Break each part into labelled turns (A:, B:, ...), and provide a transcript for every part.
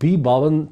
A: B-52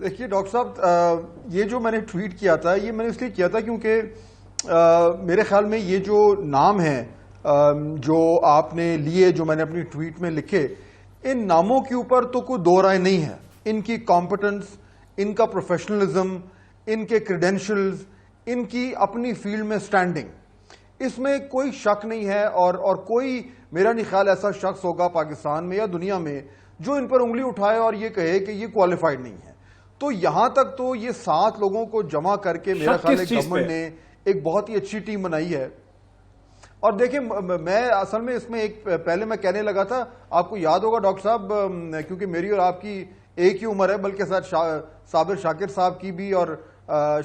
B: دیکھیے doctor صاحب، یہ جو میں نے ٹویٹ کیا تھا یہ میں نے اس لیے کیا تھا کیونکہ میرے خیال میں یہ جو نام ہیں جو آپ نے لیے، جو میں نے اپنی ٹویٹ میں لکھے، ان ناموں کے اوپر تو کوئی دو رائے نہیں ہے. ان کی کمپٹنس، ان کا پروفیشنلزم، ان کے کریڈینشلز، ان کی اپنی فیلڈ میں سٹینڈنگ، اس میں کوئی شک نہیں ہے. اور کوئی میرا نہیں خیال ایسا شخص ہوگا پاکستان میں یا دنیا میں جو ان پر انگلی اٹھائے اور یہ کہے کہ یہ کوالیفائڈ نہیں ہے. تو یہاں تک تو یہ 7 لوگوں کو جمع کر کے میرا خیال ہے گورنمنٹ نے ایک بہت ہی اچھی ٹیم بنائی ہے. اور دیکھیں میں اصل میں اس میں ایک پہلے میں کہنے لگا تھا، آپ کو یاد ہوگا ڈاکٹر صاحب، کیونکہ میری اور آپ کی ایک ہی عمر ہے، بلکہ صابر شاکر صاحب کی بھی اور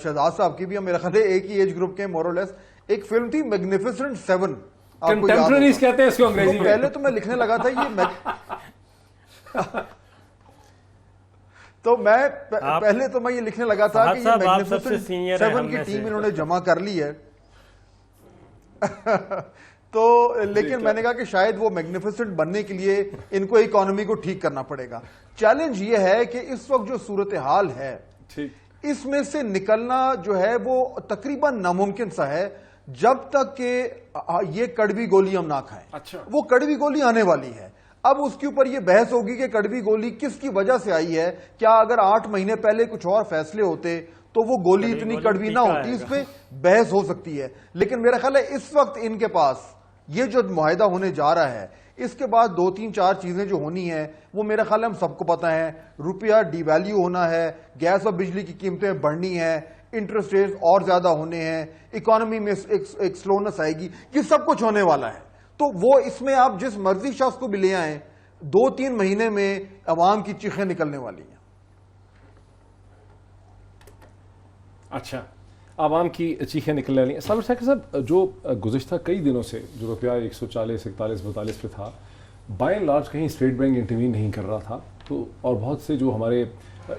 B: شہزاد صاحب کی بھی، میرا خیال ہے ایک ہی ایج گروپ کے مور اور لیس. ایک فلم تھی میگنیفیسنٹ 7،
A: کنٹمپریریز کہتے ہیں اس کو انگریزی میں.
B: پہلے تو میں لکھنے لگا تھا یہ لکھنے لگا تھا کہ یہ میگنیفیسنٹ 7 کی ٹیم انہوں نے جمع کر لی ہے. تو لیکن میں نے کہا کہ شاید وہ میگنیفیسنٹ بننے کے لیے ان کو اکانومی کو ٹھیک کرنا پڑے گا. چیلنج یہ ہے کہ اس وقت جو صورتحال ہے اس میں سے نکلنا جو ہے وہ تقریباً ناممکن سا ہے جب تک کہ یہ کڑوی گولی ہم نہ کھائیں. وہ کڑوی گولی آنے والی ہے. اب اس کے اوپر یہ بحث ہوگی کہ کڑوی گولی کس کی وجہ سے آئی ہے. کیا اگر 8 مہینے پہلے کچھ اور فیصلے ہوتے تو وہ گولی اتنی کڑوی نہ ہوتی؟ اس پہ بحث ہو سکتی ہے. لیکن میرا خیال ہے اس وقت ان کے پاس یہ جو معاہدہ ہونے جا رہا ہے، اس کے بعد 2 3 4 چیزیں جو ہونی ہیں وہ میرا خیال ہے ہم سب کو پتہ ہے. روپیہ ڈی ویلیو ہونا ہے، گیس اور بجلی کی قیمتیں بڑھنی ہیں، انٹرسٹ ریٹ اور زیادہ ہونے ہیں، اکانومی میں ایک سلونس آئے گی. یہ سب کچھ ہونے والا ہے. تو وہ اس میں آپ جس مرضی شخص کو بھی لے آئیں، 2 3 مہینے میں عوام کی چیخیں نکلنے والی ہیں.
A: اچھا، عوام کی چیخیں نکلنے والی ہیں. صابر شاکر صاحب، جو گزشتہ کئی دنوں سے جو روپیہ 140 41 42 پہ تھا، بائی اینڈ لارج کہیں اسٹیٹ بینک انٹروین نہیں کر رہا تھا. تو اور بہت سے جو ہمارے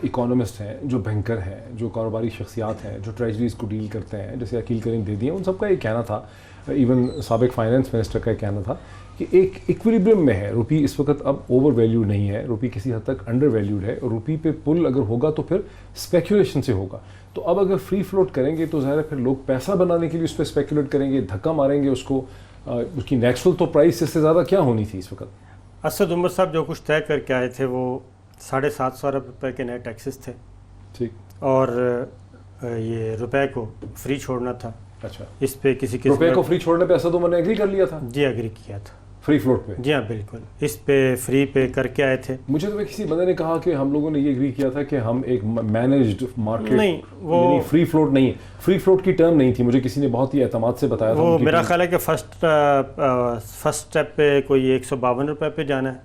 A: اکانومسٹ ہیں، جو بینکر ہیں، جو کاروباری شخصیات ہیں، جو ٹریجریز کو ڈیل کرتے ہیں، جیسے عقیل کریم دیدی ہیں، ان سب کا یہ کہنا تھا، ایون سابق فائنانس منسٹر کا یہ کہنا تھا کہ ایک ایکویلیبرم میں ہے. روپی اس وقت اب اوور ویلیوڈ نہیں ہے، روپی کسی حد تک انڈر ویلیوڈ ہے. اور روپی پہ پل اگر ہوگا تو پھر اسپیکولیشن سے ہوگا. تو اب اگر فری فلوٹ کریں گے تو ظاہر ہے پھر لوگ پیسہ بنانے کے لیے اس پہ اسپیکولیٹ کریں گے، دھکا ماریں گے اس کو. اس کی نیچرل تو پرائس اس سے زیادہ کیا ہونی تھی اس وقت؟
C: اسد عمر صاحب جو کچھ طے کر کے آئے تھے وہ 750 ارب روپے کے نئے ٹیکسز تھے.
A: ٹھیک.
C: اور یہ روپے کو فری چھوڑنا تھا.
A: اچھا،
C: اس پہ کسی
A: روپے کو فری چھوڑنے پہ اسد عمر نے ایگری کر لیا تھا؟
C: جی ایگری کیا تھا.
A: فری فلوٹ پہ؟
C: جی ہاں بالکل، اس پہ فری پہ کر کے آئے تھے.
A: مجھے تو کسی بندے نے کہا کہ ہم لوگوں نے یہ ایگری کیا تھا کہ ہم ایک مینیجڈ مارکیٹ،
C: نہیں وہ
A: فری فلوٹ نہیں ہے. فری فلوٹ کی ٹرم نہیں تھی، مجھے کسی نے بہت ہی اعتماد سے بتایا تھا.
C: وہ میرا خیال ہے کہ فرسٹ اسٹیپ پہ کوئی 152 روپے پہ جانا ہے،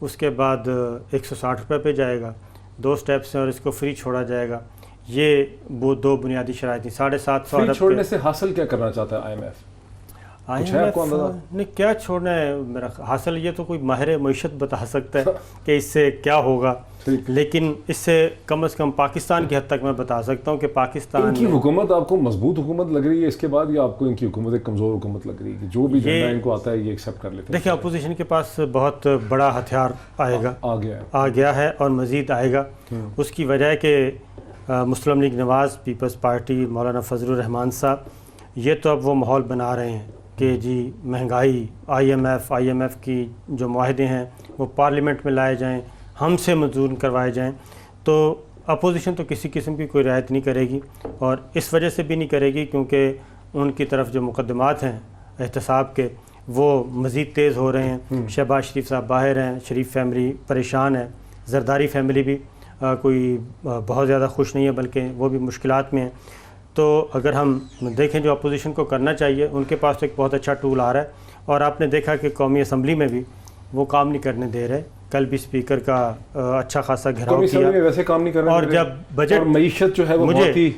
C: اس کے بعد 160 روپے پہ جائے گا. 2 اسٹیپس ہیں اور اس کو فری چھوڑا جائے گا. یہ وہ 2 بنیادی شرائط تھیں. 750
A: فری
C: ارب
A: چھوڑنے سے حاصل کیا کرنا چاہتا ہے آئی ایم ایف؟
C: نہیں کیا چھوڑنا ہے میرا حاصل، یہ تو کوئی ماہر معیشت بتا سکتا ہے کہ اس سے کیا ہوگا. لیکن اس سے کم از کم پاکستان کی حد تک میں بتا سکتا ہوں کہ پاکستان
A: کی حکومت آپ کو مضبوط حکومت لگ رہی ہے اس کے بعد، یا آپ کو ان کی حکومت ایک کمزور حکومت لگ رہی ہے کہ جو بھی جھنڈا ان کو آتا ہے یہ ایکسیپٹ کر لیتے ہیں؟
C: دیکھیں اپوزیشن کے پاس بہت بڑا ہتھیار آ گیا ہے اور مزید آئے گا. اس کی وجہ ہے کہ مسلم لیگ نواز، پیپلز پارٹی، مولانا فضل الرحمان صاحب یہ تو اب وہ ماحول بنا رہے ہیں کہ جی مہنگائی، آئی ایم ایف کی جو معاہدے ہیں وہ پارلیمنٹ میں لائے جائیں، ہم سے منظور کروائے جائیں. تو اپوزیشن تو کسی قسم کی کوئی رعایت نہیں کرے گی، اور اس وجہ سے بھی نہیں کرے گی کیونکہ ان کی طرف جو مقدمات ہیں احتساب کے وہ مزید تیز ہو رہے ہیں. شہباز شریف صاحب باہر ہیں، شریف فیملی پریشان ہے، زرداری فیملی بھی کوئی بہت زیادہ خوش نہیں ہے، بلکہ وہ بھی مشکلات میں ہیں. تو اگر ہم دیکھیں جو اپوزیشن کو کرنا چاہیے، ان کے پاس تو ایک بہت اچھا ٹول آ رہا ہے. اور آپ نے دیکھا کہ قومی اسمبلی میں بھی وہ کام نہیں کرنے دے رہے. کل بھی اسپیکر کا اچھا خاصا گھیراؤ کیا،
A: ویسے کام نہیں کرنے.
C: اور جب بجٹ
A: معیشت جو ہے وہ بہت ہی،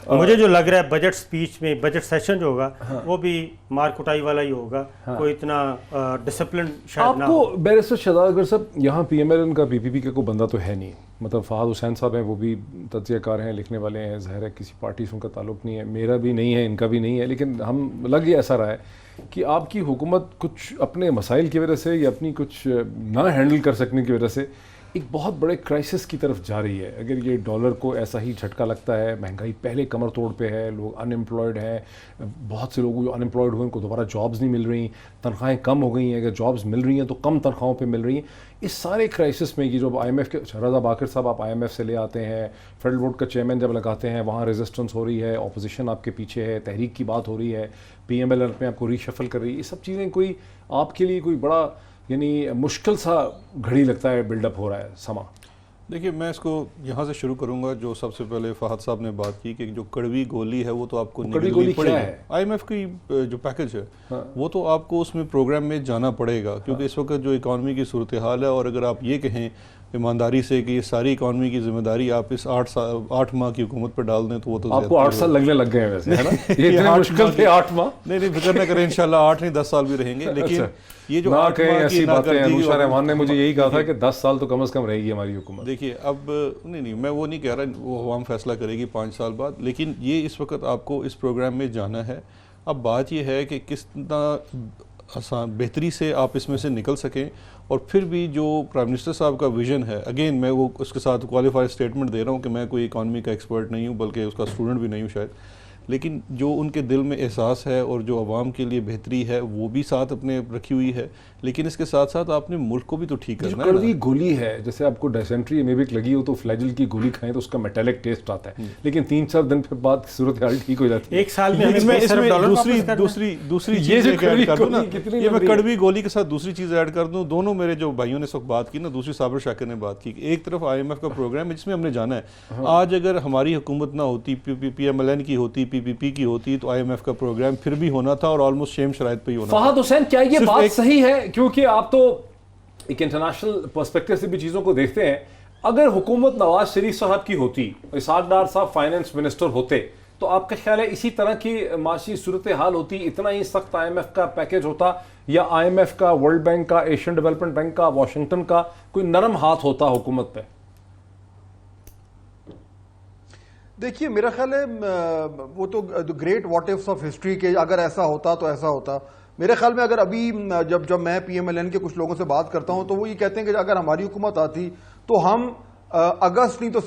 C: مجھے جو لگ رہا ہے بجٹ سپیچ میں، بجٹ سیشن جو ہوگا وہ بھی مار کٹائی والا ہی ہوگا. کوئی اتنا ڈسپلن شاید نہ.
A: آپ کو بیرسٹر شہزاد اگر صاحب یہاں پی ایم ایل این کا PPP کا کوئی بندہ تو ہے نہیں، مطلب فہد حسین صاحب ہیں، وہ بھی تجزیہ کار ہیں، لکھنے والے ہیں، ظاہر ہے کسی پارٹی سے ان کا تعلق نہیں ہے، میرا بھی نہیں ہے، ان کا بھی نہیں ہے. لیکن ہم لگ یہ ایسا رہا ہے کہ آپ کی حکومت کچھ اپنے مسائل کی وجہ سے یا اپنی کچھ نہ ہینڈل کر سکنے کی وجہ سے ایک بہت بڑے کرائسس کی طرف جا رہی ہے. اگر یہ ڈالر کو ایسا ہی جھٹکا لگتا ہے, مہنگائی پہلے کمر توڑ پہ ہے, لوگ ان ایمپلائڈ ہیں, بہت سے لوگ جو ان ایمپلائڈ ہوئے ان کو دوبارہ جابز نہیں مل رہی, تنخواہیں کم ہو گئی ہیں, اگر جابز مل رہی ہیں تو کم تنخواہوں پہ مل رہی ہیں. اس سارے کرائسس میں یہ جو آئی ایم ایف کے رضا باقر صاحب آپ آئی ایم ایف سے لے آتے ہیں, فیڈرل بورڈ کا چیئرمین جب لگاتے ہیں وہاں ریزسٹنس ہو رہی ہے, اپوزیشن آپ کے پیچھے ہے, تحریک کی بات ہو رہی ہے, پی ایم ایل این میں آپ کو ری شفل کر رہی ہے, یہ سب چیزیں کوئی آپ کے لیے کوئی بڑا یعنی مشکل سا گھڑی لگتا ہے بلڈ اپ ہو رہا ہے سما؟
D: دیکھیے میں اس کو یہاں سے شروع کروں گا. جو سب سے پہلے فہد صاحب نے بات کی کہ جو کڑوی گولی ہے وہ تو آپ کو نگلنی پڑے گی. آئی ایم ایف کی جو پیکج ہے وہ تو آپ کو اس میں پروگرام میں جانا پڑے گا, کیونکہ اس وقت جو اکانومی کی صورتحال ہے, اور اگر آپ یہ کہیں ایمانداری سے کہ یہ ساری اکانومی کی ذمہ داری آپ اس 8 ماہ کی حکومت پر ڈال دیں تو وہ تو
A: آپ کو 8 سال لگنے لگ گئے ہیں ویسے, ہے نا؟ یہ اتنے مشکل تھے 8 ماہ.
D: نہیں فکر نہ کریں, انشاءاللہ 8 نہیں 10 سال بھی رہیں گے. لیکن یہ جو
A: نہ کہیں ایسی باتیں, انوشا رحمان نے مجھے یہی کہا تھا کہ 10 سال تو کم از کم رہے گی ہماری حکومت.
D: دیکھیے اب نہیں میں وہ نہیں کہہ رہا, وہ عوام فیصلہ کرے گی 5 سال بعد, لیکن یہ اس وقت آپ کو اس پروگرام میں جانا ہے. اب بات یہ ہے کہ کس طرح بہتری سے آپ اس میں سے نکل سکیں, اور پھر بھی جو پرائم منسٹر صاحب کا ویژن ہے, اگین میں وہ اس کے ساتھ کوالیفائی اسٹیٹمنٹ دے رہا ہوں کہ میں کوئی اکانومی کا ایکسپرٹ نہیں ہوں, بلکہ اس کا اسٹوڈنٹ بھی نہیں ہوں شاید, لیکن جو ان کے دل میں احساس ہے اور جو عوام کے لیے بہتری ہے وہ بھی ساتھ اپنے رکھی ہوئی ہے. لیکن اس کے ساتھ ساتھ آپ نے ملک کو بھی تو ٹھیک کرنا ہے.
A: کڑوی گولی ہے, جیسے آپ کو ڈائسینٹری امیبک لگی ہو تو فلیجل کی گولی کھائیں تو اس کا میٹیلک ٹیسٹ آتا ہے, لیکن 3-4 دن پھر بعد صورتحال ٹھیک ہو جاتی ہے.
C: ایک سال میں
D: دوسری چیز ایڈ کر دوں نا, یہ میں کڑوی گولی کے ساتھ دوسری چیز ایڈ کر دوں. دونوں میرے جو بھائیوں نے اس وقت بات کی نا, دوسری صابر شاکر نے بات کی, ایک طرف آئی ایم ایف کا پروگرام ہے جس میں ہم نے جانا ہے. آج اگر ہماری حکومت نہ ہوتی, پی ایم ایل این کی ہوتی, پی پی پی کی ہوتی, تو آئی ایم ایف کا پروگرام پھر بھی ہونا تھا, اور آلموسٹ سیم شرائط پہ ہی ہونا تھا.
A: فہد حسین, کیا یہ بات صحیح ہے؟ کیونکہ آپ تو ایک انٹرنیشنل پرسپیکٹو سے بھی چیزوں کو دیکھتے ہیں. اگر حکومت نواز شریف صاحب کی ہوتی, اسحاق ڈار صاحب فائنانس منسٹر ہوتے, تو آپ کا خیال ہے اسی طرح کی معاشی صورتحال ہوتی, اتنا ہی سخت آئی ایم ایف کا پیکج ہوتا, یا آئی ایم ایف کا, ورلڈ بینک کا, ایشین ڈیولپمنٹ بینک کا, واشنگٹن کا کوئی نرم ہاتھ ہوتا حکومت پہ؟
B: دیکھیے میرا خیال ہے وہ تو گریٹ واٹ ایفس آف ہسٹری کے, اگر ایسا ہوتا تو ایسا ہوتا. میرے خیال میں اگر ابھی جب میں پی ایم ایل این کے کچھ لوگوں سے بات کرتا ہوں تو وہ یہ کہتے ہیں کہ اگر ہماری حکومت آتی تو ہم اگست نہیں تو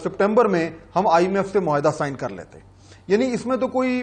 B: سپٹمبر میں ہم آئی ایم ایف سے معاہدہ سائن کر لیتے. یعنی اس میں تو کوئی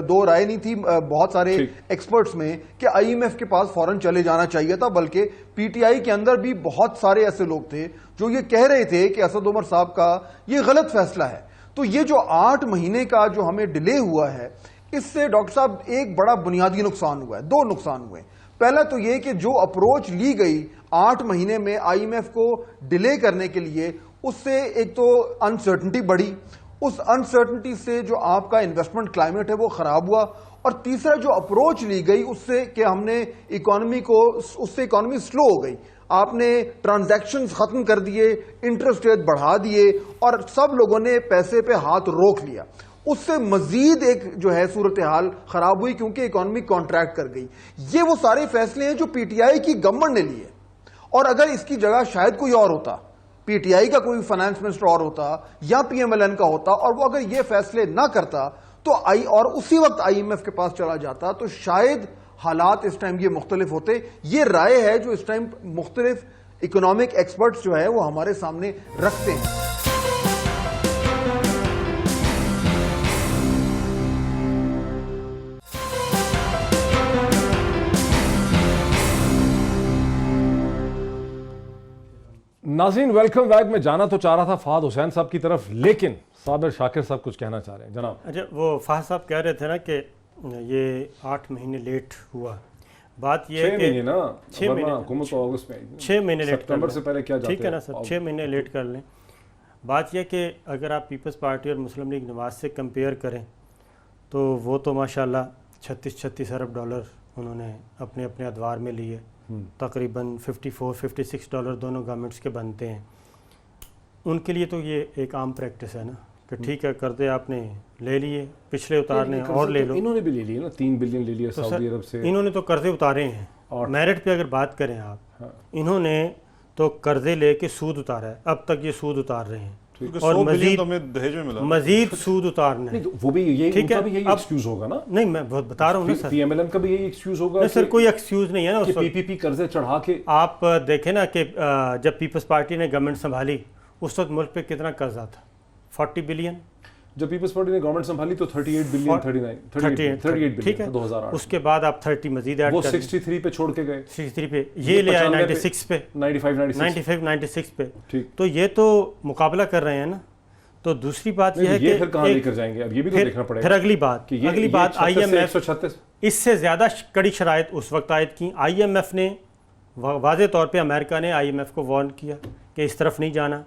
B: دو رائے نہیں تھی بہت سارے ایکسپرٹس میں کہ آئی ایم ایف کے پاس فوراً چلے جانا چاہیے تھا, بلکہ پی ٹی آئی کے اندر بھی بہت سارے ایسے لوگ تھے جو یہ کہہ رہے تھے کہ اسد عمر صاحب کا یہ غلط فیصلہ ہے. تو یہ جو 8 مہینے کا جو ہمیں ڈیلے ہوا ہے, اس سے ڈاکٹر صاحب ایک بڑا بنیادی نقصان ہوا ہے. 2 نقصان ہوئے. پہلا تو یہ کہ جو اپروچ لی گئی 8 مہینے میں آئی ایم ایف کو ڈیلے کرنے کے لیے, اس سے ایک تو انسرٹنٹی بڑھی, اس انسرٹنٹی سے جو آپ کا انویسٹمنٹ کلائمیٹ ہے وہ خراب ہوا, اور تیسرا جو اپروچ لی گئی اس سے کہ ہم نے اکانومی کو, اس سے اکانومی سلو ہو گئی. آپ نے ٹرانزیکشنز ختم کر دیے, انٹرسٹ ریٹ بڑھا دیے, اور سب لوگوں نے پیسے پہ ہاتھ روک لیا. اس سے مزید ایک جو ہے صورتحال خراب ہوئی, کیونکہ اکانومی کانٹریکٹ کر گئی. یہ وہ سارے فیصلے ہیں جو پی ٹی آئی کی گورنمنٹ نے لیے, اور اگر اس کی جگہ شاید کوئی اور ہوتا, پی ٹی آئی کا کوئی فائنانس منسٹر اور ہوتا یا پی ایم ایل این کا ہوتا, اور وہ اگر یہ فیصلے نہ کرتا تو اور اسی وقت آئی ایم ایف کے پاس چلا جاتا, تو شاید حالات اس ٹائم یہ مختلف ہوتے. یہ رائے ہے جو اس ٹائم مختلف اکنامک ایکسپرٹس جو ہے وہ ہمارے سامنے رکھتے ہیں.
A: ناظرین ویلکم بیک. میں جانا تو چاہ رہا تھا فہد حسین صاحب کی طرف, لیکن صابر شاکر صاحب کچھ کہنا چاہ رہے ہیں. جناب
C: اچھا, وہ فہد صاحب کہہ رہے تھے نا کہ یہ 8 مہینے لیٹ ہوا. بات یہ ہے کہ 6 مہینے
A: حکومت تو اگست میں
C: 6 مہینے لیٹ
A: ستمبر سے پہلے کیا جاتے ہیں,
C: ٹھیک ہے نا سر, 6 مہینے لیٹ کر لیں. بات یہ کہ اگر آپ پیپلز پارٹی اور مسلم لیگ نواز سے کمپیئر کریں تو وہ تو ماشاءاللہ 36 ارب ڈالر انہوں نے اپنے اپنے ادوار میں لیے, تقریباً $54-56 دونوں گورنمنٹس کے بنتے ہیں. ان کے لیے تو یہ ایک عام پریکٹس ہے نا کہ ٹھیک ہے قرضے آپ نے لے لیے, پچھلے اتارنے اور لے لو.
A: انہوں نے بھی لے لیے نا, 3 بلین لے لیا سعودی عرب سے.
C: انہوں نے تو قرضے اتارے ہیں, اور میرٹ پہ اگر بات کریں آپ, انہوں نے تو قرضے لے کے سود اتارا ہے, اب تک یہ سود اتار رہے ہیں. اور
D: 100 بلین تو ہمیں دہیج میں ملا،
C: مزید سود اتارنا ہے.
A: وہ بھی یہی
C: ٹھیک ہے،
A: ان کا بھی یہی ایکسکیوز ہوگا نا.
C: نہیں میں بہت بتا رہا ہوں نا سر،
A: پی ایم ایل این کا بھی یہی ایکسکیوز ہوگا.
C: نہیں سر کوئی ایکسکیوز نہیں ہے نا.
A: پی پی پی قرضے چڑھا کے
C: آپ دیکھیں نا کہ جب پیپلز پارٹی نے گورنمنٹ سنبھالی اس وقت ملک پہ کتنا قرضہ تھا؟ 40 بلین.
A: جب پیپلز پارٹی نے گورنمنٹ سنبھالی تو 38 بلین 38
C: ٹھیک ہے،
A: 2008.
C: اس کے بعد آپ 30 مزید ایڈ
A: وہ
C: کر
A: 63 پہ چھوڑ کے گئے،
C: 63 پہ یہ لے آئے 96 پہ
A: 95
C: پہ. تو یہ تو مقابلہ کر رہے ہیں نا. تو دوسری بات یہ ہے کہ
A: پھر کہاں لے کر جائیں گے، اب یہ بھی تو دیکھنا پڑے گا.
C: پھر اگلی بات آئی ایم ایف
A: 136
C: اس سے زیادہ کڑی شرائط اس وقت عائد کی. آئی ایم ایف نے واضح طور پہ، امریکہ نے آئی ایم ایف کو وارن کیا کہ اس طرف نہیں جانا.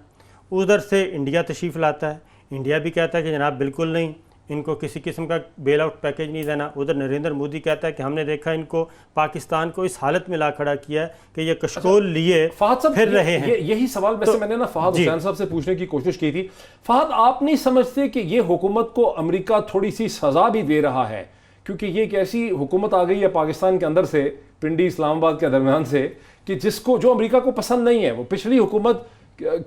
C: ادھر سے انڈیا تشریف لاتا ہے، انڈیا بھی کہتا ہے کہ جناب بالکل نہیں، ان کو کسی قسم کا بیل آؤٹ پیکیج نہیں دینا. ادھر نریندر مودی کہتا ہے کہ ہم نے دیکھا ان کو پاکستان کو اس حالت میں لا کھڑا کیا ہے کہ یہ کشکول لیے پھر رہے ہیں.
A: یہی سوال ویسے میں نے نا فہد حسین صاحب سے پوچھنے کی کوشش کی تھی. فہد، آپ نہیں سمجھتے کہ یہ حکومت کو امریکہ تھوڑی سی سزا بھی دے رہا ہے؟ کیونکہ یہ ایک ایسی حکومت آ گئی ہے پاکستان کے اندر سے، پنڈی اسلام آباد کے درمیان سے، کہ جو امریکہ کو پسند نہیں ہے. وہ پچھلی حکومت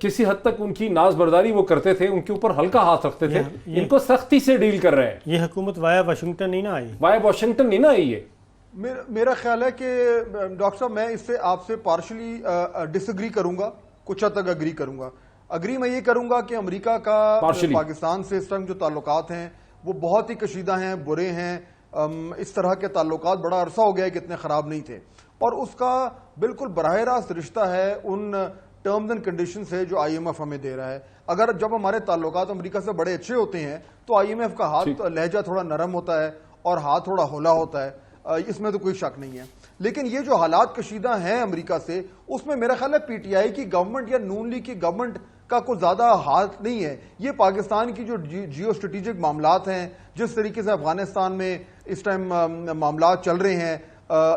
A: کسی حد تک ان کی ناز برداری وہ کرتے تھے، ان کے اوپر ہلکا ہاتھ رکھتے تھے، ان کو سختی سے ڈیل کر رہے ہیں.
C: یہ حکومت وایا واشنگٹن نہیں نہ آئی،
A: وایا واشنگٹن نہیں نہ آئی ہے.
B: میرا خیال ہے کہ ڈاکٹر صاحب میں اس سے آپ سے پارشلی ڈس ایگری کروں گا، کچھ حد تک اگری کروں گا. اگری میں یہ کروں گا کہ امریکہ کا پاکستان سے اس ٹائم جو تعلقات ہیں وہ بہت ہی کشیدہ ہیں، برے ہیں. اس طرح کے تعلقات بڑا عرصہ ہو گیا ہے کہ اتنے خراب نہیں تھے، اور اس کا بالکل براہ راست رشتہ ہے ان ٹرمز اینڈ کنڈیشن سے جو آئی ایم ایف ہمیں دے رہا ہے. اگر جب ہمارے تعلقات امریکہ سے بڑے اچھے ہوتے ہیں تو آئی ایم ایف کا ہاتھ لہجہ تھوڑا نرم ہوتا ہے اور ہاتھ تھوڑا ہولا ہوتا ہے، اس میں تو کوئی شک نہیں ہے. لیکن یہ جو حالات کشیدہ ہیں امریکہ سے، اس میں میرا خیال ہے پی ٹی آئی کی گورنمنٹ یا نون لیگ کی گورنمنٹ کا کوئی زیادہ ہاتھ نہیں ہے. یہ پاکستان کی جو جیو اسٹریٹجک معاملات ہیں، جس طریقے سے افغانستان میں اس ٹائم معاملات چل رہے ہیں،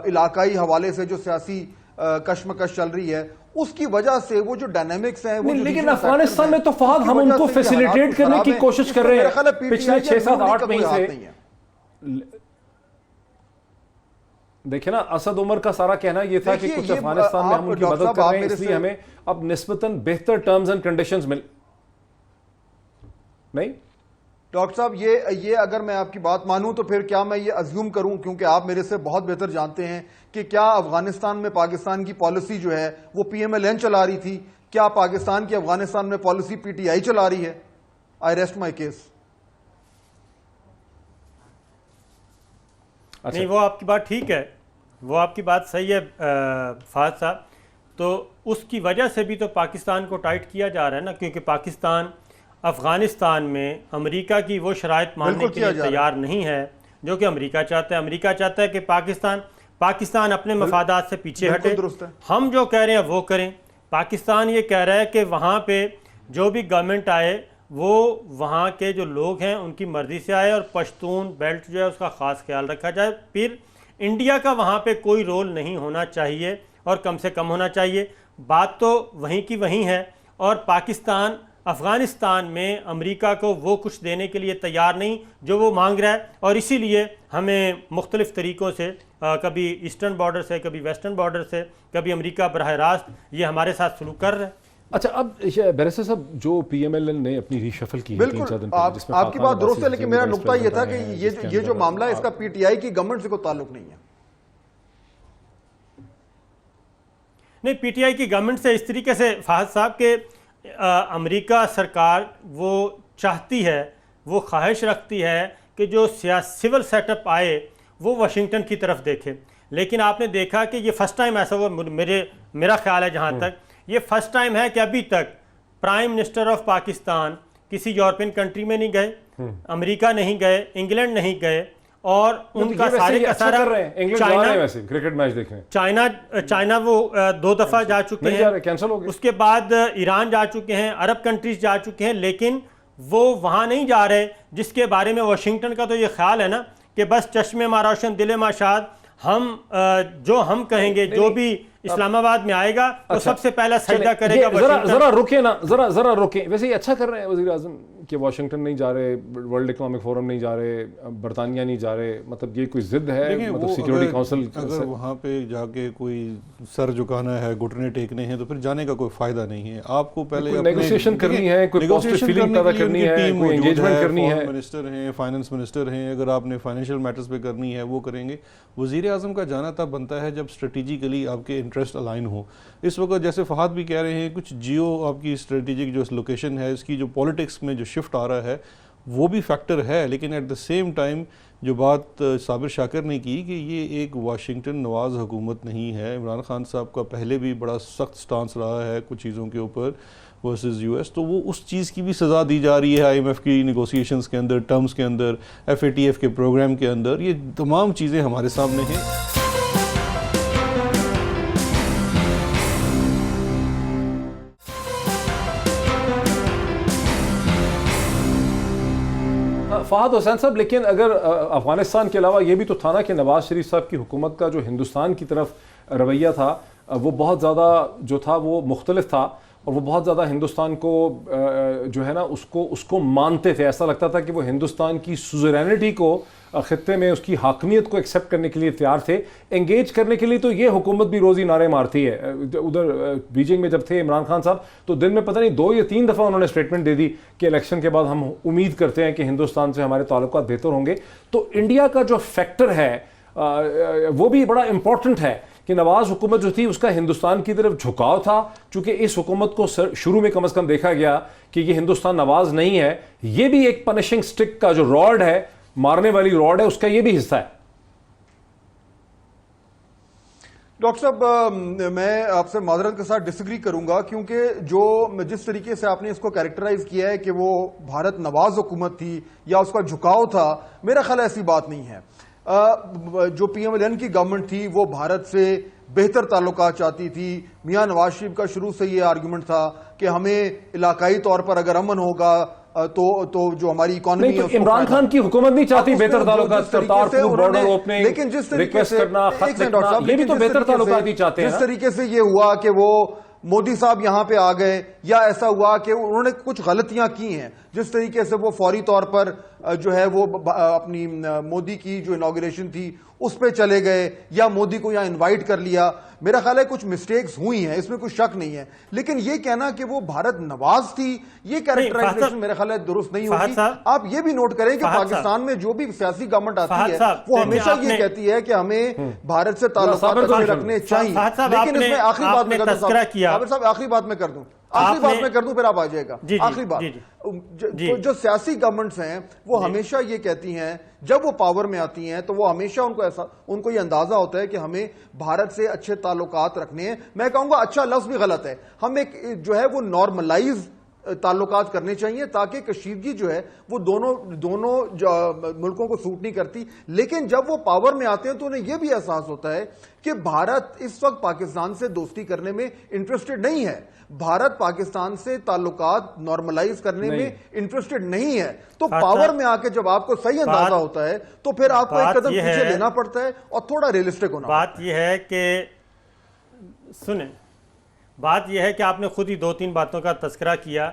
B: علاقائی حوالے سے جو سیاسی کشمکش چل رہی ہے، اس کی وجہ سے وہ جو ڈائنامکس ہیں وہ،
A: لیکن افغانستان میں تو فہد ہم ان کو فیسیلیٹیٹ کرنے کی کوشش کر رہے ہیں پچھلے 6-7-8 مہینے سے. دیکھیں نا، اسد عمر کا سارا کہنا یہ تھا کہ کچھ افغانستان میں ہم ان کی مدد کر رہے ہیں، اس لیے ہمیں اب نسبتاً بہتر ٹرمز اینڈ کنڈیشنز نہیں.
B: ڈاکٹر صاحب یہ اگر میں آپ کی بات مانوں تو پھر کیا میں یہ ازیوم کروں، کیونکہ آپ میرے سے بہت بہتر جانتے ہیں کہ کیا افغانستان میں پاکستان کی پالیسی جو ہے وہ پی ایم ایل این چلا رہی تھی، کیا پاکستان کی افغانستان میں پالیسی پی ٹی آئی چلا رہی ہے؟ آئی ریسٹ مائی کیس.
C: نہیں، وہ آپ کی بات ٹھیک ہے، وہ آپ کی بات صحیح ہے فہد صاحب. تو اس کی وجہ سے بھی تو پاکستان کو ٹائٹ کیا جا رہا ہے نا، کیونکہ پاکستان افغانستان میں امریکہ کی وہ شرائط ماننے کے لیے تیار نہیں ہے جو کہ امریکہ چاہتا ہے. امریکہ چاہتا ہے کہ پاکستان اپنے مفادات سے پیچھے ہٹے، ہم جو کہہ رہے ہیں وہ کریں. پاکستان یہ کہہ رہا ہے کہ وہاں پہ جو بھی گورنمنٹ آئے وہ وہاں کے جو لوگ ہیں ان کی مرضی سے آئے، اور پشتون بیلٹ جو ہے اس کا خاص خیال رکھا جائے. پھر انڈیا کا وہاں پہ کوئی رول نہیں ہونا چاہیے، اور کم سے کم ہونا چاہیے. بات تو وہیں کی وہیں ہے، اور پاکستان افغانستان میں امریکہ کو وہ کچھ دینے کے لیے تیار نہیں جو وہ مانگ رہا ہے. اور اسی لیے ہمیں مختلف طریقوں سے، کبھی ایسٹرن بارڈر سے، کبھی ویسٹرن بارڈر سے، کبھی امریکہ براہ راست یہ ہمارے ساتھ سلوک کر رہا ہے.
A: اچھا، اب بیرسٹر صاحب، جو پی ایم ایل این نے اپنی ری شفل کی،
B: بالکل آپ کی بات درست ہے، لیکن میرا نقطہ یہ تھا کہ یہ جو معاملہ ہے اس کا پی ٹی آئی کی گورنمنٹ سے کوئی تعلق نہیں ہے.
C: نہیں، پی ٹی آئی کی گورنمنٹ سے اس طریقے سے فہد صاحب کہ امریکہ سرکار وہ چاہتی ہے، وہ خواہش رکھتی ہے کہ جو سول سیٹ اپ آئے وہ واشنگٹن کی طرف دیکھے. لیکن آپ نے دیکھا کہ یہ فرسٹ ٹائم ایسا ہوا، میرا خیال ہے جہاں تک یہ فرسٹ ٹائم ہے کہ ابھی تک پرائم منسٹر آف پاکستان کسی یورپین کنٹری میں نہیں گئے، امریکہ نہیں گئے، انگلینڈ نہیں گئے، اور ان کا سارے کا سارا چائنا وہ 2 دفعہ جا چکے ہیں، اس کے بعد ایران جا چکے ہیں، عرب کنٹریز جا چکے ہیں. لیکن وہ وہاں نہیں جا رہے جس کے بارے میں واشنگٹن کا تو یہ خیال ہے نا کہ بس چشم ما روشن دل ما شاد، ہم جو ہم کہیں گے، جو بھی اسلام آباد میں آئے گا تو سب سے پہلا سجدہ کرے گا
A: ذرا رکے نا، ذرا رکیں. ویسے یہ اچھا کر رہے ہیں وزیر اعظم کہ واشنگٹن نہیں جا رہے، ورلڈ اکنامک فورم نہیں جا رہے، برطانیہ نہیں جا رہے. مطلب یہ کوئی ضد ہے مطلب سیکورٹی کونسل؟
D: اگر وہاں پہ جا کے کوئی سر جھکانا ہے، گھٹنے ٹیکنے ہیں، تو پھر جانے کا کوئی فائدہ نہیں ہے. آپ کو پہلے
A: نیگوسیشن کرنی ہے، کوئی پازیٹیو فیلنگ پیدا کرنی ہے، کوئی انگیجمنٹ کرنی ہے.
D: منسٹر ہیں، فائنانس منسٹر ہیں، اگر آپ نے فائنینشیل میٹرز پہ کرنی ہے وہ کریں گے. وزیر اعظم کا جانا تب بنتا ہے جب اسٹریٹجیکلی آپ کے انٹرسٹ الائن ہو. اس وقت جیسے فہد بھی کہہ رہے ہیں، کچھ جیو آپ کی اسٹریٹجک جو لوکیشن ہے، اس کی جو پولیٹکس میں جو شفٹ آ رہا ہے وہ بھی فیکٹر ہے. لیکن ایٹ دا سیم ٹائم جو بات صابر شاکر نے کی کہ یہ ایک واشنگٹن نواز حکومت نہیں ہے. عمران خان صاحب کا پہلے بھی بڑا سخت سٹانس رہا ہے کچھ چیزوں کے اوپر ورسز یو ایس، تو وہ اس چیز کی بھی سزا دی جا رہی ہے آئی ایم ایف کی نیگوسیشنز کے اندر، ٹرمز کے اندر، ایف اے ٹی ایف کے پروگرام کے اندر. یہ تمام چیزیں ہمارے سامنے ہیں.
A: فہد حسین صاحب، لیکن اگر افغانستان کے علاوہ یہ بھی تو تھا نا کہ نواز شریف صاحب کی حکومت کا جو ہندوستان کی طرف رویہ تھا وہ بہت زیادہ جو تھا وہ مختلف تھا، اور وہ بہت زیادہ ہندوستان کو جو ہے نا اس کو مانتے تھے. ایسا لگتا تھا کہ وہ ہندوستان کی سوزرینٹی کو خطے میں اس کی حاکمیت کو ایکسیپٹ کرنے کے لیے تیار تھے. انگیج کرنے کے لیے تو یہ حکومت بھی روزی نعرے مارتی ہے. ادھر بیجنگ میں جب تھے عمران خان صاحب تو دن میں پتہ نہیں 2 یا 3 دفعہ انہوں نے اسٹیٹمنٹ دے دی کہ الیکشن کے بعد ہم امید کرتے ہیں کہ ہندوستان سے ہمارے تعلقات بہتر ہوں گے. تو انڈیا کا جو فیکٹر ہے وہ بھی بڑا امپورٹنٹ ہے کہ نواز حکومت جو تھی اس کا ہندوستان کی طرف جھکاؤ تھا، چونکہ اس حکومت کو شروع میں کم از کم دیکھا گیا کہ یہ ہندوستان نواز نہیں ہے. یہ بھی ایک پنشنگ سٹک کا جو راڈ ہے، مارنے والی راڈ ہے، اس کا یہ بھی حصہ ہے.
B: ڈاکٹر صاحب میں آپ سے معذرت کے ساتھ ڈس ایگری کروں گا، کیونکہ جس طریقے سے آپ نے اس کو کیریکٹرائز کیا ہے کہ وہ بھارت نواز حکومت تھی یا اس کا جھکاؤ تھا، میرا خیال ایسی بات نہیں ہے. جو پی ایم ایل این کی گورنمنٹ تھی وہ بھارت سے بہتر تعلقات چاہتی تھی. میاں نواز شریف کا شروع سے یہ آرگیومنٹ تھا کہ ہمیں علاقائی طور پر اگر امن ہوگا تو جو ہماری اکانومی ہے.
A: عمران خان کی حکومت نہیں چاہتی بہتر تعلقات، کرتارپور بارڈر اوپننگ،
B: لیکن جس طریقے سے
A: یہ بھی تو بہتر تعلقات ہی چاہتے ہیں.
B: جس طریقے سے یہ ہوا کہ وہ مودی صاحب یہاں پہ آ گئے، یا ایسا ہوا کہ انہوں نے کچھ غلطیاں کی ہیں، جس طریقے سے وہ فوری طور پر جو ہے وہ اپنی مودی کی جو انوگریشن تھی اس پہ چلے گئے، یا مودی کو یہاں انوائٹ کر لیا. میرا خیال ہے کچھ مسٹیکس ہوئی ہیں، اس میں کوئی شک نہیں ہے. لیکن یہ کہنا کہ وہ بھارت نواز تھی، یہ کیریکٹرائزیشن میرا خیال ہے درست نہیں ہوتی. آپ یہ بھی نوٹ کریں کہ پاکستان میں جو بھی سیاسی گورنمنٹ آتی ہے وہ ہمیشہ یہ کہتی ہے کہ ہمیں بھارت سے تعلقات اچھے رکھنے چاہیے. لیکن اس میں آخری بات میں آخری بات میں کر دوں پھر آپ آ جائے گا. آخری بات، جو سیاسی گورنمنٹس ہیں وہ ہمیشہ یہ کہتی ہیں جب وہ پاور میں آتی ہیں تو وہ ہمیشہ ان کو یہ اندازہ ہوتا ہے کہ ہمیں بھارت سے اچھے تعلقات رکھنے ہیں. میں کہوں گا اچھا لفظ بھی غلط ہے، ہم ایک جو ہے وہ نارملائز تعلقات کرنے چاہیے تاکہ کشیدگی جو ہے وہ دونوں ملکوں کو سوٹ نہیں کرتی. لیکن جب وہ پاور میں آتے ہیں تو انہیں یہ بھی احساس ہوتا ہے کہ بھارت اس وقت پاکستان سے دوستی کرنے میں انٹرسٹڈ نہیں ہے، بھارت پاکستان سے تعلقات نارملائز کرنے میں انٹرسٹڈ نہیں ہے. تو پاور میں آ کے جب آپ کو صحیح اندازہ ہوتا ہے تو پھر آپ کو ایک قدم پیچھے لینا پڑتا ہے اور تھوڑا ریئلسٹک ہونا.
C: بات یہ ہے کہ سنیں، بات یہ ہے کہ آپ نے خود ہی 2-3 باتوں کا تذکرہ کیا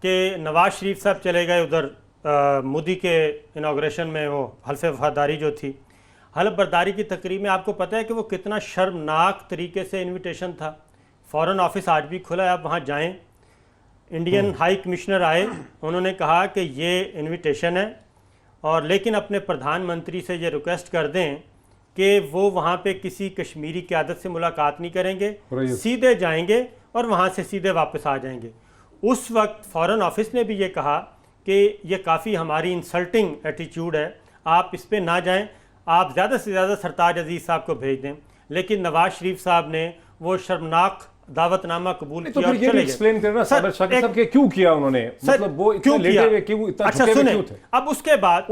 C: کہ نواز شریف صاحب چلے گئے ادھر مودی کے انوگریشن میں، وہ حلف وفاداری جو تھی، حلف برداری کی تقریب میں. آپ کو پتہ ہے کہ وہ کتنا شرمناک طریقے سے انویٹیشن تھا. فورن آفس آج بھی کھلا ہے، آپ وہاں جائیں. انڈین ہائی کمشنر آئے، انہوں نے کہا کہ یہ انویٹیشن ہے، اور لیکن اپنے پردھان منتری سے یہ ریکویسٹ کر دیں کہ وہ وہاں پہ کسی کشمیری قیادت سے ملاقات نہیں کریں گے، سیدھے جائیں گے اور وہاں سے سیدھے واپس آ جائیں گے. اس وقت فورن آفس نے بھی یہ کہا کہ یہ کافی ہماری انسلٹنگ ایٹیچیوڈ ہے، آپ اس پہ نہ جائیں، آپ زیادہ سے زیادہ سرتاج عزیز صاحب کو بھیج دیں. لیکن نواز شریف صاحب نے وہ شرمناک دعوت نامہ قبول کیا اور چلے گئے.
A: ایکسپلین کرنا صابر شاکر صاحب کہ کیوں کیا انہوں نے، مطلب وہ اتنے لیٹے ہوئے کیوں، اتنا جھکے ہوئے کیوں تھے.
C: اب اس کے بعد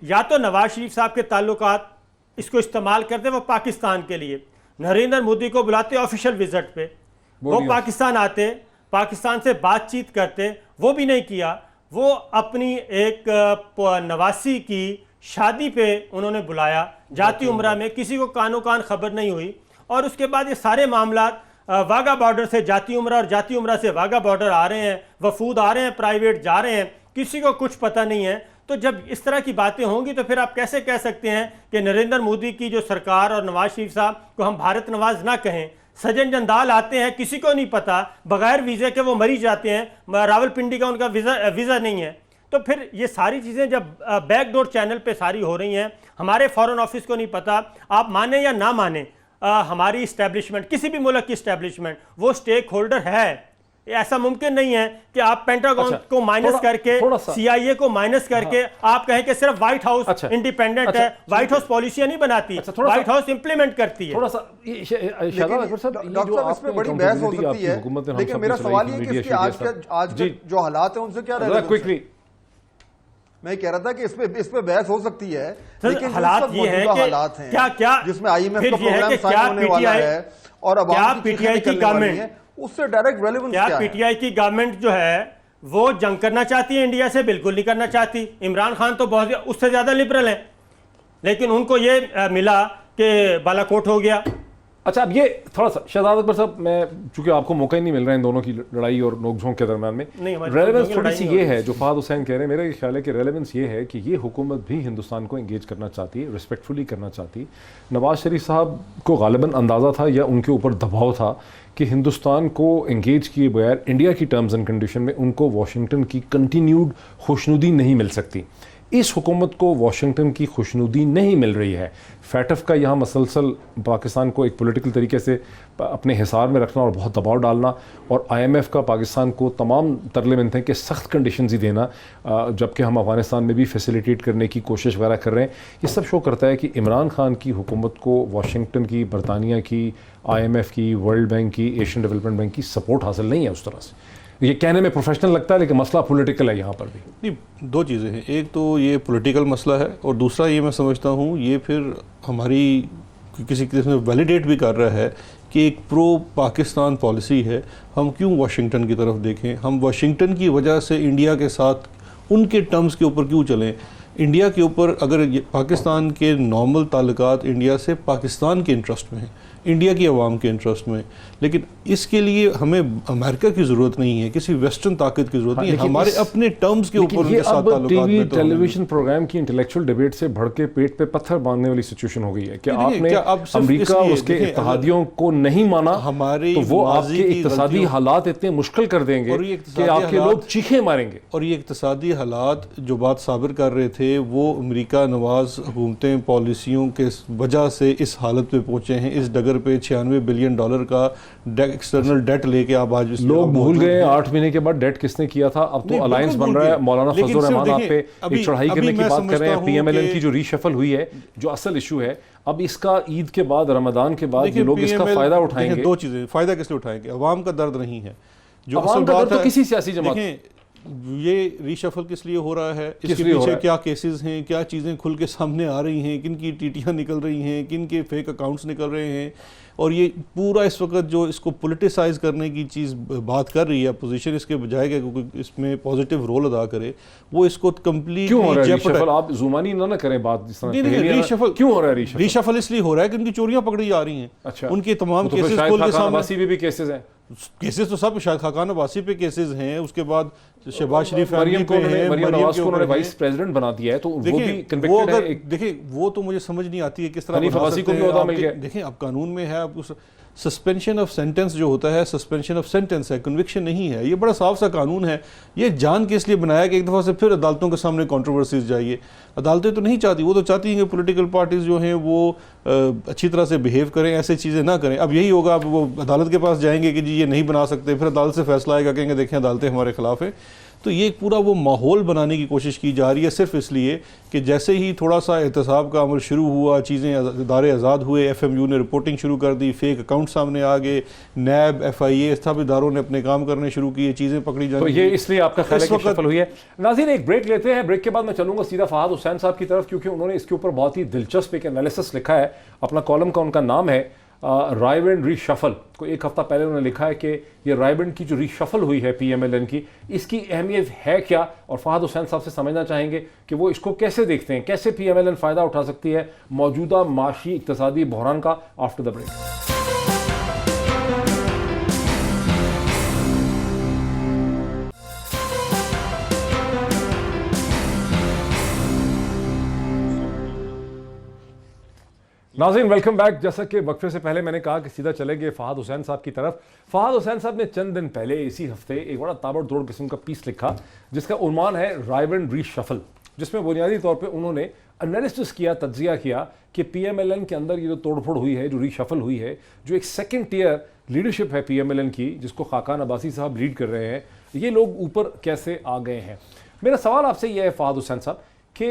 C: یا تو نواز شریف صاحب کے تعلقات اس کو استعمال کرتے وہ پاکستان کے لیے، نریندر مودی کو بلاتے آفیشیل وزٹ پہ، وہ پاکستان آتے، پاکستان سے بات چیت کرتے، وہ بھی نہیں کیا. وہ اپنی ایک نواسی کی شادی پہ انہوں نے بلایا، جاتی عمرہ میں، کسی کو کانوں کان خبر نہیں ہوئی. اور اس کے بعد یہ سارے معاملات واگا بارڈر سے جاتی عمرہ اور جاتی عمرہ سے واگا بارڈر آ رہے ہیں, وفود آ رہے ہیں, پرائیویٹ جا رہے ہیں, کسی کو کچھ پتہ نہیں ہے. تو جب اس طرح کی باتیں ہوں گی تو پھر آپ کیسے کہہ سکتے ہیں کہ نریندر مودی کی جو سرکار اور نواز شریف صاحب کو ہم بھارت نواز نہ کہیں. سجن جندال آتے ہیں, کسی کو نہیں پتا, بغیر ویزے کے وہ مری جاتے ہیں, راول پنڈی کا ان کا ویزا نہیں ہے. تو پھر یہ ساری چیزیں جب بیک ڈور چینل پہ ساری ہو رہی ہیں, ہمارے فارن آفس کو نہیں پتا, آپ مانیں یا نہ مانیں, ہماری اسٹیبلشمنٹ, کسی بھی ملک کی اسٹیبلشمنٹ وہ سٹیک ہولڈر ہے. ایسا ممکن نہیں ہے کہ آپ پینٹاگون کو مائنس کر کے, سی آئی اے کو مائنس کر کے آپ کہیں کہ صرف وائٹ ہاؤس انڈیپینڈنٹ ہے. وائٹ ہاؤس پالیسیاں نہیں بناتی, وائٹ ہاؤس امپلیمنٹ کرتی ہے.
A: تھوڑا سا
B: ڈاکٹر صاحب اس میں بڑی بحث ہو سکتی ہے, لیکن میرا سوال یہ ہے کہ آج کے جو حالات ہیں ان سے کیا رہے. میں کہہ رہا تھا کہ اس پہ بحث ہو سکتی ہے, لیکن
C: حالات یہ ہیں کہ کیا
B: جس میں آئی ایم ایف کا پروگرام سائن ہونے والا ہے اور عوام کی چیخیں نکلنے والی ہیں, اس سے ڈائریکٹ ریلیونس کیا ہے؟
C: پی ٹی آئی کی گورنمنٹ جو ہے وہ جنگ کرنا چاہتی ہے انڈیا سے؟ بالکل نہیں کرنا چاہتی. عمران خان تو بہت اس سے زیادہ لبرل ہیں, لیکن ان کو یہ ملا کہ بالا کوٹ ہو گیا.
A: اچھا, اب یہ تھوڑا سا شہزاد اکبر صاحب, میں چونکہ آپ کو موقع ہی نہیں مل رہا ہے ان دونوں کی لڑائی اور نوک جھونک کے درمیان میں, ریلیونس تھوڑی سی یہ ہے جو فہد حسین کہہ رہے ہیں, میرا یہ خیال ہے کہ ریلیونس یہ ہے کہ یہ حکومت بھی ہندوستان کو انگیج کرنا چاہتی ہے, رسپیکٹفلی کرنا چاہتی. نواز شریف صاحب کو غالباً اندازہ تھا یا ان کے اوپر دباؤ تھا کہ ہندوستان کو انگیج کیے بغیر انڈیا کی ٹرمز اینڈ کنڈیشن میں ان کو واشنگٹن کی کنٹینیوڈ خوشنودی نہیں مل سکتی. اس حکومت کو واشنگٹن کی خوشنودی نہیں مل رہی ہے. فیٹف کا یہاں مسلسل پاکستان کو ایک پولیٹیکل طریقے سے اپنے حصار میں رکھنا اور بہت دباؤ ڈالنا, اور آئی ایم ایف کا پاکستان کو تمام ترلے منتیں کہ سخت کنڈیشنز ہی دینا, جبکہ ہم افغانستان میں بھی فیسیلیٹیٹ کرنے کی کوشش وغیرہ کر رہے ہیں. یہ سب شو کرتا ہے کہ عمران خان کی حکومت کو واشنگٹن کی, برطانیہ کی, آئی ایم ایف کی, ورلڈ بینک کی, ایشین ڈیولپمنٹ بینک کی سپورٹ حاصل نہیں ہے اس طرح سے. یہ کہنے میں پروفیشنل لگتا ہے لیکن مسئلہ پولیٹیکل ہے یہاں پر بھی.
D: نہیں, دو چیزیں ہیں, ایک تو یہ پولیٹیکل مسئلہ ہے, اور دوسرا یہ میں سمجھتا ہوں یہ پھر ہماری کسی قسم میں ویلیڈیٹ بھی کر رہا ہے کہ ایک پرو پاکستان پالیسی ہے. ہم کیوں واشنگٹن کی طرف دیکھیں, ہم واشنگٹن کی وجہ سے انڈیا کے ساتھ ان کے ٹرمز کے اوپر کیوں چلیں. انڈیا کے اوپر اگر پاکستان کے نارمل تعلقات انڈیا سے پاکستان کے انٹرسٹ میں ہیں, انڈیا کی عوام کے انٹرسٹ میں, لیکن اس کے لیے ہمیں امریکہ کی ضرورت نہیں ہے, کسی ویسٹرن طاقت کی ضرورت نہیں ہے, ہمارے اپنے ٹرمز کے اوپر ان کے ساتھ تعلقات میں.
A: ٹی وی ٹیلی ویژن پروگرام کی انٹلیکچوئل ڈیبیٹ سے بڑھ کے پیٹ پہ پتھر باندھنے والی سچویشن ہو گئی ہے کہ آپ نے امریکہ اس کے اتحادیوں کو نہیں مانا تو وہ آپ کے اقتصادی حالات اتنے مشکل کر دیں گے کہ آپ کے لوگ چیخیں ماریں گے.
D: اور یہ اقتصادی حالات جو بات صابر کر رہے تھے وہ امریکہ نواز حکومتیں پالیسیوں کے وجہ سے اس حالت پہ پہنچے ہیں, اس ڈگر پہ $96 بلین کا ایکسٹرنل ڈیٹ لے کے آپ آج
A: لوگ بھول گئے 8 مہینے کے بعد ڈیٹ کس نے کیا تھا. اب تو الائنس بن رہا ہے. مولانا فضل الرحمان آپ پہ ایک چڑھائی کرنے کی بات کر رہے ہیں. پی ایم ایل این کی جو ری شفل ہوئی ہے, جو اصل ایشو ہے, اب اس کا عید کے بعد, رمضان کے بعد یہ لوگ اس کا فائدہ اٹھائیں گے.
D: دو چیزیں, فائدہ کس لیے اٹھائیں گے؟ عوام کا درد نہیں ہے جو
A: عوام کا درد تو کسی سیاسی جماعت.
D: یہ ری شفل کس لیے ہو رہا ہے, اس کے پیچھے کیا کیسز ہیں, کیا چیزیں کھل کے سامنے آ رہی ہیں, کن کی ٹیٹیاں نکل رہی ہیں, کن کے فیک اکاؤنٹس نکل رہے ہیں, اور یہ پورا اس وقت جو اس کو پولیٹیسائز کرنے کی چیز بات کر رہی ہے اپوزیشن, اس کے بجائے کہ اس میں پازیٹیو رول ادا کرے, وہ اس کو کمپلیٹ
A: کیوں ہو رہا ہے ری شفل؟ آپ زمانی نہ کریں بات جس طرح. ری شفل
D: کیوں ہو رہا ہے؟ ری شفل اس لیے ہو رہا ہے کہ ان کی چوریاں پکڑی جا رہی ہیں. اچھا, ان کے تمام کیسز کھول کے سامنے,
A: بھی کیسز ہیں,
D: کیسز تو سب شاہد خاقان عباسی پہ کیسز ہیں, اس کے بعد شہباز شریف
A: مریم نواز کو انہوں نے وائس پریزیڈنٹ بنا دیا ہے, تو وہ بھی کنوکٹڈ ہے.
D: دیکھیں وہ تو مجھے سمجھ نہیں آتی ہے کس طرح
A: حنیف عباسی کو بھی عہدہ مل گیا.
D: دیکھیں اب قانون میں ہے, اب سسپینشن آف سینٹنس جو ہوتا ہے سسپینشن آف سینٹنس ہے, کنوکشن نہیں ہے. یہ بڑا صاف سا قانون ہے. یہ جان کے اس لیے بنایا کہ ایک دفعہ سے پھر عدالتوں کے سامنے کنٹروورسیز جائیے. عدالتیں تو نہیں چاہتی, وہ تو چاہتی ہیں کہ پولیٹیکل پارٹیز جو ہیں وہ اچھی طرح سے بیہیو کریں, ایسے چیزیں نہ کریں. اب یہی ہوگا, اب وہ عدالت کے پاس جائیں گے کہ جی یہ نہیں بنا سکتے, پھر عدالت سے فیصلہ آئے گا, کہیں گے دیکھیں عدالتیں ہمارے خلاف ہیں. تو یہ ایک پورا وہ ماحول بنانے کی کوشش کی جا رہی ہے صرف اس لیے کہ جیسے ہی تھوڑا سا احتساب کا عمل شروع ہوا, چیزیں ادارے آزاد ہوئے, ایف ایم یو نے رپورٹنگ شروع کر دی, فیک اکاؤنٹ سامنے آ گئے, نیب, ایف آئی اے, سب اداروں نے اپنے کام کرنے شروع کیے, چیزیں پکڑی جانے.
A: تو یہ اس لیے آپ کا خیال ہے کہ شفل ہوئی ہے. ناظرین ایک بریک لیتے ہیں, بریک کے بعد میں چلوں گا سیدھا فہد حسین صاحب کی طرف, کیونکہ انہوں نے اس کے اوپر بہت ہی دلچسپ ایک انالیسس لکھا ہے. اپنا کالم کا ان کا نام ہے رائبینڈ ری شفل. کو ایک ہفتہ پہلے انہوں نے لکھا ہے کہ یہ رائبینڈ کی جو ری شفل ہوئی ہے پی ایم ایل این کی, اس کی اہمیت ہے کیا, اور فہد حسین صاحب سے سمجھنا چاہیں گے کہ وہ اس کو کیسے دیکھتے ہیں, کیسے پی ایم ایل این فائدہ اٹھا سکتی ہے موجودہ معاشی اقتصادی بحران کا. After the break. ناظرین ویلکم بیک. جیسا کہ وقفے سے پہلے میں نے کہا کہ سیدھا چلیں گے فہد حسین صاحب کی طرف. فہد حسین صاحب نے چند دن پہلے اسی ہفتے ایک بڑا تابڑ توڑ قسم کا پیس لکھا جس کا عنوان ہے رائیو اینڈ ری شفل، جس میں بنیادی طور پہ انہوں نے انالیسس کیا، تجزیہ کیا کہ پی ایم ایل این کے اندر یہ جو توڑ پھوڑ ہوئی ہے، جو ری شفل ہوئی ہے، جو ایک سیکنڈ ٹیئر لیڈرشپ ہے پی ایم ایل این کی جس کو خاقان عباسی صاحب لیڈ کر رہے ہیں، یہ لوگ اوپر کیسے آ گئے ہیں. میرا سوال آپ سے یہ ہے فہد حسین صاحب کہ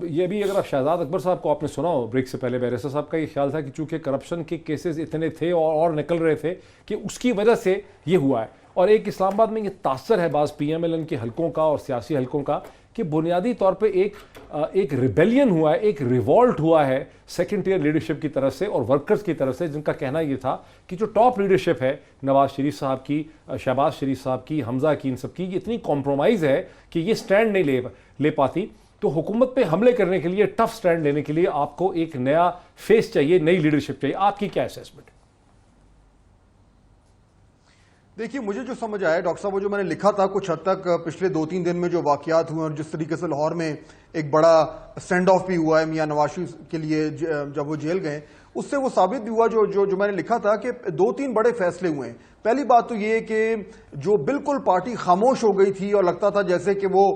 A: یہ بھی اگر آپ شہزاد اکبر صاحب کو آپ نے سنا ہو بریک سے پہلے، بیرسٹر صاحب کا یہ خیال تھا کہ چونکہ کرپشن کے کیسز اتنے تھے اور نکل رہے تھے کہ اس کی وجہ سے یہ ہوا ہے. اور ایک اسلام آباد میں یہ تاثر ہے بعض پی ایم ایل این کے حلقوں کا اور سیاسی حلقوں کا کہ بنیادی طور پہ ایک ریبیلین ہوا ہے، ایک ریوالٹ ہوا ہے سیکنڈ ٹیئر لیڈرشپ کی طرف سے اور ورکرز کی طرف سے، جن کا کہنا یہ تھا کہ جو ٹاپ لیڈرشپ ہے نواز شریف صاحب کی، شہباز شریف صاحب کی، حمزہ کی، ان سب کی، یہ اتنی کمپرومائز ہے کہ یہ سٹینڈ نہیں لے پاتی. تو حکومت پہ حملے کرنے کے لیے، ٹف سٹینڈ لینے کے لیے آپ کو ایک نیا فیس چاہیے، نئی لیڈرشپ چاہیے. آپ کی کیا اسیسمنٹ؟
B: دیکھیے مجھے جو سمجھ آیا ڈاکٹر صاحب، وہ جو میں نے لکھا تھا کچھ حد تک پچھلے 2-3 دن میں جو واقعات ہوئے اور جس طریقے سے لاہور میں ایک بڑا سینڈ آف بھی ہوا ہے میاں نواز شریف کے لیے جب وہ جیل گئے، اس سے وہ ثابت بھی ہوا جو میں نے لکھا تھا کہ 2-3 بڑے فیصلے ہوئے ہیں. پہلی بات تو یہ کہ جو بالکل پارٹی خاموش ہو گئی تھی اور لگتا تھا جیسے کہ وہ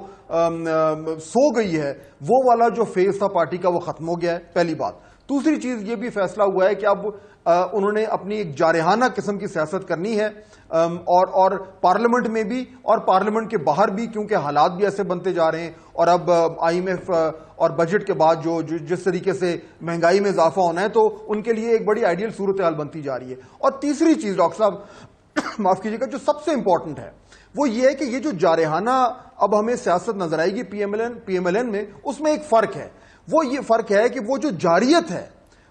B: سو گئی ہے، وہ والا جو فیز تھا پارٹی کا وہ ختم ہو گیا ہے، پہلی بات. دوسری چیز یہ بھی فیصلہ ہوا ہے کہ اب انہوں نے اپنی ایک جارحانہ قسم کی سیاست کرنی ہے اور پارلیمنٹ میں بھی اور پارلیمنٹ کے باہر بھی، کیونکہ حالات بھی ایسے بنتے جا رہے ہیں. اور اب آئی ایم ایف اور بجٹ کے بعد جو جس طریقے سے مہنگائی میں اضافہ ہونا ہے، تو ان کے لیے ایک بڑی آئیڈیل صورتحال بنتی جا رہی ہے. اور تیسری چیز ڈاکٹر صاحب معاف کیجیے گا، جو سب سے امپورٹنٹ ہے وہ یہ ہے کہ یہ جو جارحانہ اب ہمیں سیاست نظر آئے گی پی ایم ایل این میں، اس میں ایک فرق ہے. وہ یہ فرق ہے کہ وہ جو جاریت ہے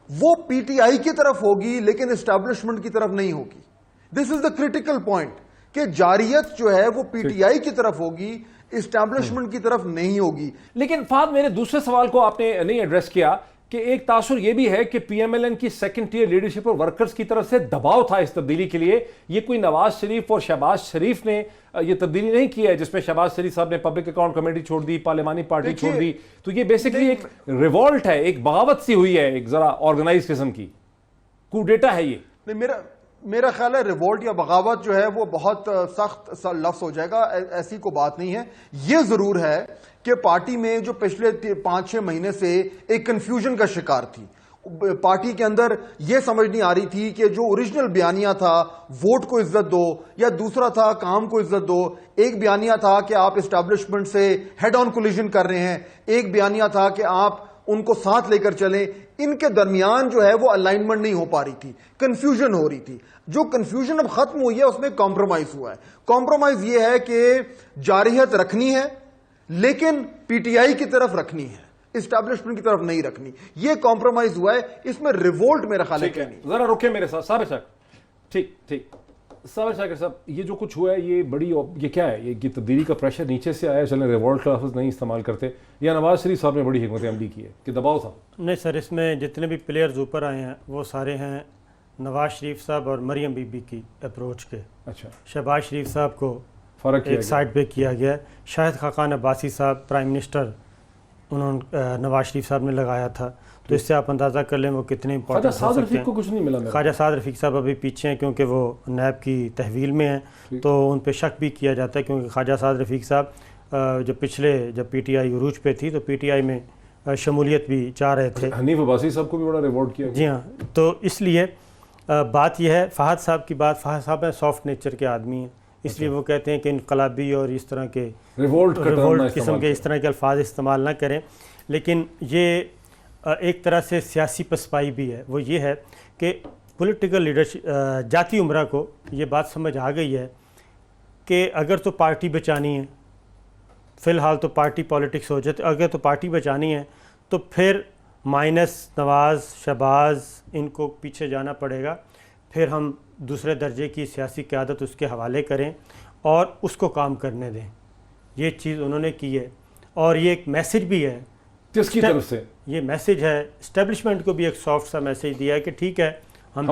B: وہ پی ٹی آئی کی طرف ہوگی لیکن اسٹیبلشمنٹ کی طرف نہیں ہوگی. دس از دا کریٹیکل پوائنٹ کہ جاریت جو ہے وہ پی ٹی آئی کی طرف ہوگی، اسٹیبلشمنٹ کی طرف نہیں ہوگی.
A: لیکن فہد میرے دوسرے سوال کو آپ نے نہیں ایڈریس کیا کہ ایک تاثر یہ بھی ہے کہ پی ایم ایل این کی سیکنڈ ٹیئر لیڈرشپ اور ورکرز کی طرف سے دباؤ تھا اس تبدیلی کے لیے. یہ کوئی نواز شریف اور شہباز شریف نے یہ تبدیلی نہیں کی ہے جس میں شہباز شریف صاحب نے پبلک اکاؤنٹ کمیٹی چھوڑ دی، پارلیمانی پارٹی چھوڑ دی. تو یہ بیسیکلی ایک ریوالٹ ہے، ایک بغاوت سی ہوئی ہے، ایک ذرا آرگنائز قسم کی کو ڈیٹا ہے. یہ
B: نہیں، میرا خیال ہے ریوولٹ یا بغاوت جو ہے وہ بہت سخت لفظ ہو جائے گا، ایسی کوئی بات نہیں ہے. یہ ضرور ہے کہ پارٹی میں جو پچھلے 5-6 مہینے سے ایک کنفیوژن کا شکار تھی، پارٹی کے اندر یہ سمجھ نہیں آ رہی تھی کہ جو اوریجنل بیانیہ تھا ووٹ کو عزت دو یا دوسرا تھا کام کو عزت دو. ایک بیانیہ تھا کہ آپ اسٹیبلشمنٹ سے ہیڈ آن کولیجن کر رہے ہیں، ایک بیانیہ تھا کہ آپ ان کو ساتھ لے کر چلیں. ان کے درمیان جو ہے وہ الائنمنٹ نہیں ہو پا رہی تھی، کنفیوژن ہو رہی تھی. جو کنفیوژن اب ختم ہوئی ہے اس میں کمپرومائز ہوا ہے. کمپرومائز یہ ہے کہ جارحیت رکھنی ہے لیکن پی ٹی آئی کی طرف رکھنی ہے، اسٹیبلشمنٹ کی طرف نہیں رکھنی. یہ کمپرومائز ہوا ہے، اس میں ریوولٹ میرا خیال ہے کہ نہیں.
A: ذرا رکے میرے ساتھ صابر شاکر. ٹھیک صابر شاکر صاحب، یہ جو کچھ ہوا ہے یہ کیا ہے؟ یہ تبدیلی کا پریشر نیچے سے آیا؟ چلیں ریوولٹ کا لفظ نہیں استعمال کرتے، یا نواز شریف صاحب نے بڑی حکمت عملی کی ہے کہ دباؤ تھا؟
C: نہیں سر، اس میں جتنے بھی پلیئرز اوپر آئے ہیں وہ سارے ہیں نواز شریف صاحب اور مریم بی بی کی اپروچ کے. اچھا، شہباز شریف صاحب کو فرق ایک سائڈ پہ کیا گیا. شاہد خاقان عباسی صاحب پرائم منسٹر انہوں نواز شریف صاحب نے لگایا تھا، تو اس سے آپ اندازہ کر لیں وہ کتنے امپورٹنٹ ہو سکتے ہیں.
A: کچھ نہیں ملا. خواجہ
C: سعد رفیق صاحب ابھی پیچھے ہیں کیونکہ وہ نیب کی تحویل میں ہیں، تو ان پہ شک بھی کیا جاتا ہے کیونکہ خواجہ سعد رفیق صاحب جب پی ٹی آئی عروج پہ تھی تو پی ٹی آئی میں شمولیت بھی چاہ رہے تھے.
A: حنیف عباسی صاحب کو بھی بڑا ریوارڈ کیا.
C: جی ہاں، تو اس لیے بات یہ ہے فہد صاحب کی بات، فہد صاحب سافٹ نیچر کے آدمی ہیں، اس لیے وہ کہتے ہیں کہ انقلابی اور اس طرح کے ریوولٹ قسم کے اس طرح کے الفاظ استعمال نہ کریں. لیکن یہ ایک طرح سے سیاسی پسپائی بھی ہے. وہ یہ ہے کہ پولیٹیکل لیڈرشپ جاتی عمرہ کو یہ بات سمجھ آ گئی ہے کہ اگر تو پارٹی بچانی ہے، فی الحال تو پارٹی پالیٹکس ہو جاتے، اگر تو پارٹی بچانی ہے تو پھر مائنس نواز شہباز ان کو پیچھے جانا پڑے گا. پھر ہم دوسرے درجے کی سیاسی قیادت اس کے حوالے کریں اور اس کو کام کرنے دیں. یہ چیز انہوں نے کی ہے اور یہ ایک میسج بھی ہے
A: کس کی طرف سے.
C: یہ میسج ہے اسٹیبلشمنٹ کو بھی ایک سافٹ سا میسج دیا ہے کہ ٹھیک ہے ہم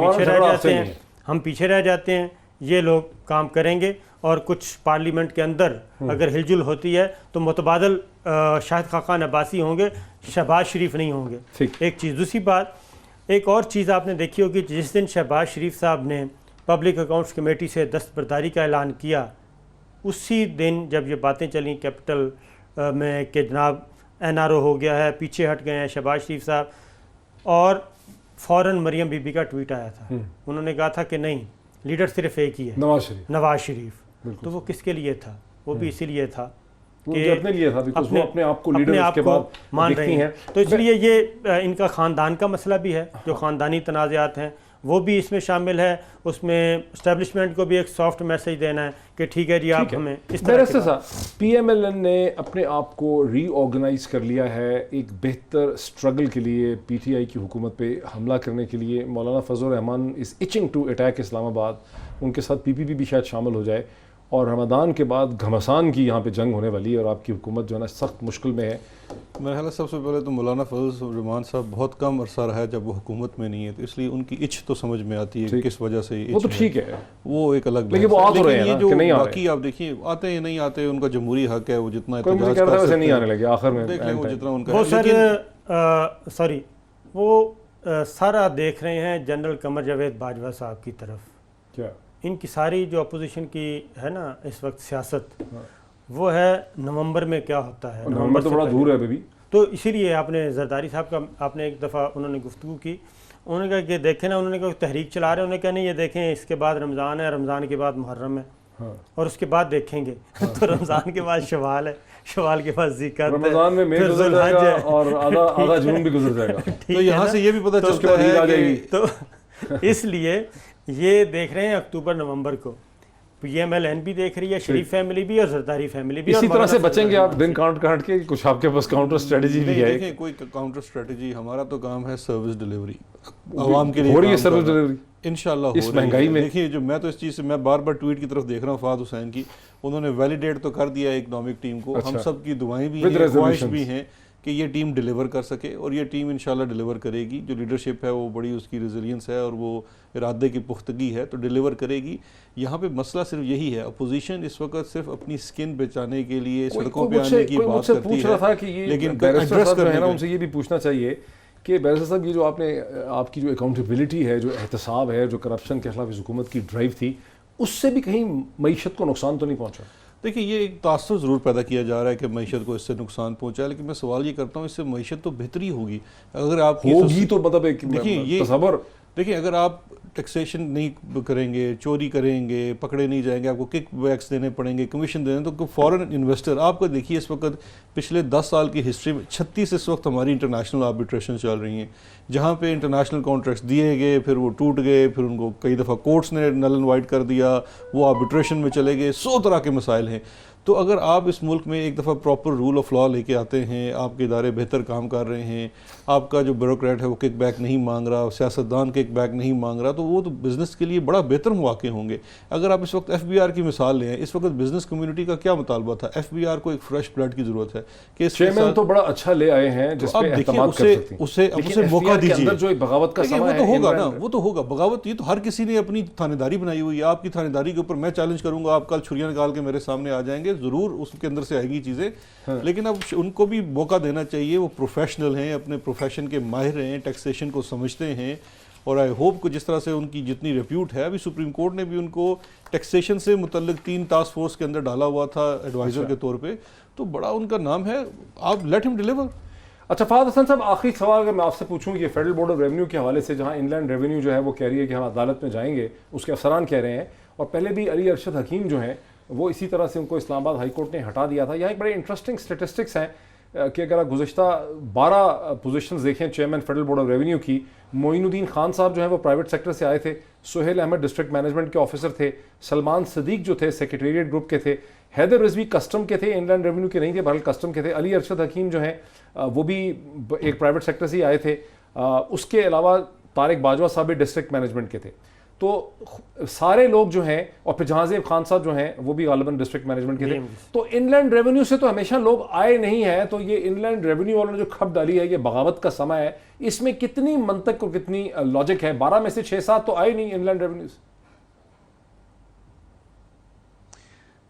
C: پیچھے رہ جاتے ہیں، یہ لوگ کام کریں گے. اور کچھ پارلیمنٹ کے اندر اگر ہل جل ہوتی ہے تو متبادل شاہد خاقان عباسی ہوں گے، شہباز شریف نہیں ہوں گے. ایک چیز. دوسری بات، ایک اور چیز آپ نے دیکھی ہوگی، جس دن شہباز شریف صاحب نے پبلک اکاؤنٹس کمیٹی سے دستبرداری کا اعلان کیا، اسی دن جب یہ باتیں چلیں کیپٹل میں کہ جناب NRO ہو گیا ہے، پیچھے ہٹ گئے ہیں شہباز شریف صاحب، اور فوراً مریم بی بی کا ٹویٹ آیا تھا. انہوں نے کہا تھا کہ نہیں، لیڈر صرف ایک ہی ہے، نواز شریف. تو وہ کس کے لیے تھا؟ وہ بھی اسی لیے تھا کہ
A: اپنے لیے تھا، اپنے آپ کو لیڈر اس کے بعد
C: مان رہے ہیں. تو اس لیے یہ ان کا خاندان کا مسئلہ بھی ہے، جو خاندانی تنازعات ہیں وہ بھی اس میں شامل ہے. اس میں اسٹیبلشمنٹ کو بھی ایک سافٹ میسج دینا ہے کہ ٹھیک ہے جی آپ ہمیں اس طرح.
A: PMLN نے اپنے آپ کو ری آرگنائز کر لیا ہے ایک بہتر سٹرگل کے لیے، PTI کی حکومت پہ حملہ کرنے کے لیے. مولانا فضل الرحمان از ایچنگ ٹو اٹیک اسلام آباد. ان کے ساتھ PPP بھی شاید شامل ہو جائے، اور رمضان کے بعد گھمسان کی یہاں پہ جنگ ہونے والی ہے، اور آپ کی حکومت جو ہے نا سخت مشکل میں ہے.
D: میرا خیال ہے سب سے پہلے تو مولانا فضل الرحمان صاحب بہت کم عرصہ رہا ہے جب وہ حکومت میں نہیں ہے، تو اس لیے ان کی اچ تو سمجھ میں آتی ہے کس وجہ سے.
A: وہ تو ٹھیک ہے،
D: وہ ایک الگ
A: لیکن وہ آ تو رہے ہیں
D: جو
A: کہ نہیں آ رہے.
D: باقی آپ دیکھیے آتے ہیں نہیں آتے، ان کا جمہوری حق ہے، وہ جتنا
A: احتجاج کر سکتے ہیں نہیں آنے لگے آخر میں.
D: دیکھ لیں وہ جتنا ان کا
C: وہ سر سوری وہ سارا دیکھ رہے ہیں جنرل قمر جاوید باجوہ صاحب کی طرف.
A: کیا
C: ان کی ساری جو اپوزیشن کی ہے نا اس وقت سیاست، وہ ہے نومبر میں کیا ہوتا ہے.
A: نومبر تو بڑا دور ہے ابھی.
C: تو اسی لیے آپ نے زرداری صاحب کا آپ نے ایک دفعہ انہوں نے گفتگو کی، انہوں نے کہا کہ دیکھیں نا، انہوں نے کہا تحریک چلا رہے ہیں، انہوں نے کہا نہیں یہ دیکھیں اس کے بعد رمضان ہے، رمضان کے بعد محرم ہے، اور اس کے بعد دیکھیں گے. تو رمضان کے بعد شوال ہے، شوال کے بعد ذکر،
A: رمضان میں گزر جائے گا اور آدھا جون بھی گزر جائے گا.
D: تو یہاں سے یہ بھی پتہ چلتا ہے
C: تو اس لیے یہ دیکھ رہے ہیں اکتوبر نومبر کو. PMLN بھی دیکھ رہی ہے، شریف فیملی بھی اور زرداری فیملی بھی.
A: اسی طرح سے بچیں گے آپ دن کاٹ کے. کچھ آپ کے پاس کاؤنٹر اسٹریٹجی بھی ہے؟
D: دیکھیں کوئی کاؤنٹر اسٹریٹجی، ہمارا تو کام ہے سروس ڈیلیوری، عوام کے لیے
A: ہو رہی ہے سروس ڈیلیوری
D: انشاءاللہ
A: اس مہنگائی میں.
D: دیکھیے جو میں تو اس چیز سے میں بار بار ٹویٹ کی طرف دیکھ رہا ہوں فہد حسین کی، انہوں نے ویلیڈیٹ تو کر دیا اکنامک ٹیم کو. ہم سب کی دعائیں بھی ہیں، خواہش بھی ہیں کہ یہ ٹیم ڈیلیور کر سکے، اور یہ ٹیم انشاءاللہ ڈیلیور کرے گی. جو لیڈرشپ ہے وہ بڑی اس کی ریزیلینس ہے اور وہ ارادے کی پختگی ہے، تو ڈیلیور کرے گی. یہاں پہ مسئلہ صرف یہی ہے، اپوزیشن اس وقت صرف اپنی سکن بچانے کے لیے سڑکوں پہ آنے کی بات کرتی ہے، لیکن ایڈریس کرنے
A: نا ان سے یہ بھی پوچھنا چاہیے کہ بیرسٹر صاحب یہ جو آپ کی جو اکاؤنٹیبلٹی ہے، جو احتساب ہے، جو کرپشن کے خلاف اس حکومت کی ڈرائیو تھی، اس سے بھی کہیں معیشت کو نقصان تو نہیں پہنچا؟
D: دیکھیں یہ ایک تاثر ضرور پیدا کیا جا رہا ہے کہ معیشت کو اس سے نقصان پہنچا ہے، لیکن میں سوال یہ کرتا ہوں اس سے معیشت تو بہتری ہوگی. اگر آپ
A: ہوگی تو مطلب
D: دیکھیں اگر آپ ٹیکسیشن نہیں کریں گے، چوری کریں گے، پکڑے نہیں جائیں گے، آپ کو کک بیکس دینے پڑیں گے، کمیشن دینے، تو فورن انویسٹر آپ کو دیکھیے اس وقت پچھلے 10 سال کی ہسٹری میں 36 اس وقت ہماری انٹرنیشنل آربیٹریشن چل رہی ہیں، جہاں پہ انٹرنیشنل کانٹریکٹس دیے گئے، پھر وہ ٹوٹ گئے، پھر ان کو کئی دفعہ کورٹس نے نل اینڈ وائڈ کر دیا، وہ آربیٹریشن میں چلے گئے. 100 طرح کے مسائل ہیں. تو اگر آپ اس ملک میں ایک دفعہ پراپر رول آف لا لے کے آتے ہیں، آپ کے ادارے بہتر کام کر رہے ہیں، آپ کا جو بیوروکریٹ ہے وہ کک بیک نہیں مانگ رہا، سیاستدان کک بیک نہیں مانگ رہا، تو وہ تو بزنس کے لیے بڑا بہتر مواقع ہوں گے. اگر آپ اس وقت FBR کی مثال لیں، اس وقت بزنس کمیونٹی کا کیا مطالبہ تھا؟ FBR کو ایک فریش بلڈ کی ضرورت ہے کہ
A: چیئرمین تو بڑا اچھا لے آئے ہیں جس پہ اعتماد کر سکتے ہیں،
D: اسے موقع دیجیے.
A: جو بغاوت کا سما ہے
D: وہ تو ہوگا نا، وہ تو ہوگا. بغاوت یہ تو ہر کسی نے اپنی تھانے داری بنائی ہوئی ہے. آپ کی تھانے داری کے اوپر میں چیلنج کروں گا، آپ کل چھریاں نکال کے میرے سامنے آ جائیں گے، ضرور اس کے اندر سے آئے گی چیزیں، لیکن اب ان کو بھی موقع دینا چاہیے. وہ پروفیشنل ہیں، اپنے پروفیشن کے ماہر ہیں، ٹیکسیشن کو سمجھتے ہیں، اور آئی ہوپ کو جس طرح سے ان کی جتنی ریپیوٹ ہے، ابھی سپریم کورٹ نے بھی ان کو ٹیکسیشن سے متعلق 3 ٹاسک فورس کے اندر ڈالا ہوا تھا ایڈوائزر کے طور پہ، تو بڑا ان کا نام ہے. آپ لیٹ ہم ڈیلیور.
A: اچھا فہد حسن صاحب، آخری سوال اگر میں آپ سے پوچھوں، یہ فیڈرل بورڈ آف ریونیو کے حوالے سے، جہاں ان لینڈ ریونیو جو ہے وہ کہہ رہی ہے کہ ہم عدالت میں جائیں گے، اس کے افسران کہہ رہے ہیں، اور پہلے بھی علی ارشد حکیم جو ہیں وہ اسی طرح سے ان کو اسلام آباد ہائی کورٹ نے ہٹا دیا تھا. یہاں ایک بڑے انٹرسٹنگ اسٹیٹسٹکس ہیں کہ اگر آپ گزشتہ 12 پوزیشنز دیکھیں chairman federal board of revenue کی، معین الدین خان صاحب جو ہیں وہ پرائیویٹ سیکٹر سے آئے تھے، سہیل احمد ڈسٹرکٹ مینجمنٹ کے آفیسر تھے، سلمان صدیق جو تھے سیکریٹریٹ گروپ کے تھے، حیدر رضوی کسٹم کے تھے، ان لینڈ ریونیو کے نہیں تھے، بہرحال کسٹم کے تھے، علی ارشد حکیم جو ہیں وہ بھی ایک پرائیویٹ سیکٹر سے ہی آئے تھے، اس کے علاوہ طارق باجوہ صاحب بھی ڈسٹرکٹ مینجمنٹ کے تھے. تو سارے لوگ جو ہیں، اور پھر جہاں زیب خان صاحب جو ہیں وہ بھی غالباً ڈسٹرکٹ مینجمنٹ کے تھے. تو ان لینڈ ریونیو سے تو ہمیشہ لوگ آئے نہیں ہیں، تو یہ ان لینڈ ریونیو والوں نے جو کھپ ڈالی ہے، یہ بغاوت کا سما ہے، اس میں کتنی منطق اور کتنی لاجک ہے؟ 12 میں سے 6-7 تو آئے نہیں ان لینڈ ریونیو سے.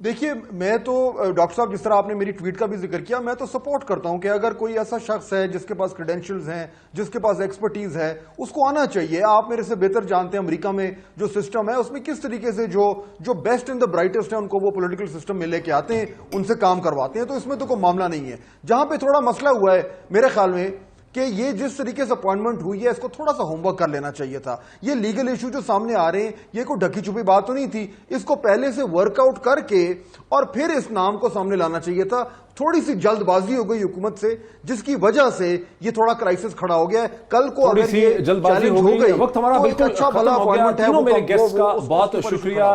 B: دیکھیے میں تو ڈاکٹر صاحب جس طرح آپ نے میری ٹویٹ کا بھی ذکر کیا میں تو سپورٹ کرتا ہوں کہ اگر کوئی ایسا شخص ہے جس کے پاس کریڈینشلز ہیں جس کے پاس ایکسپرٹیز ہے اس کو آنا چاہیے. آپ میرے سے بہتر جانتے ہیں امریکہ میں جو سسٹم ہے اس میں کس طریقے سے جو بیسٹ اینڈ دا برائٹسٹ ہیں ان کو وہ پولیٹیکل سسٹم میں لے کے آتے ہیں, ان سے کام کرواتے ہیں. تو اس میں تو کوئی معاملہ نہیں ہے. جہاں پہ تھوڑا مسئلہ ہوا ہے میرے خیال میں کہ یہ جس طریقے سے اپوائنٹمنٹ ہوئی ہے اس کو تھوڑا سا ہوم ورک کر لینا چاہیے تھا. یہ لیگل ایشو جو سامنے آ رہے ہیں یہ کوئی ڈھکی چھپی بات تو نہیں تھی, اس کو پہلے سے ورک آؤٹ کر کے اور پھر اس نام کو سامنے لانا چاہیے تھا. تھوڑی سی جلد بازی ہو گئی حکومت سے جس کی وجہ سے یہ تھوڑا کرائسس کھڑا ہو گیا ہے. کل کو اگر یہ
A: جلد بازی ہو گئی, وقت ہمارا بالکل
B: اچھا
A: ختم
B: بھلا
A: ہو گیا.
B: اپوائنٹمنٹ ہے
A: تینوں میرے گیسٹ کا
B: اس
A: بہت
B: پر
A: شکریہ.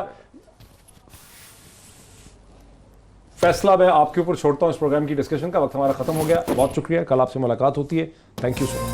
A: فیصلہ میں آپ کے اوپر چھوڑتا ہوں اس پروگرام کی ڈسکشن کا. وقت ہمارا ختم ہو گیا. بہت شکریہ. کل آپ سے ملاقات ہوتی ہے. Thank you so much.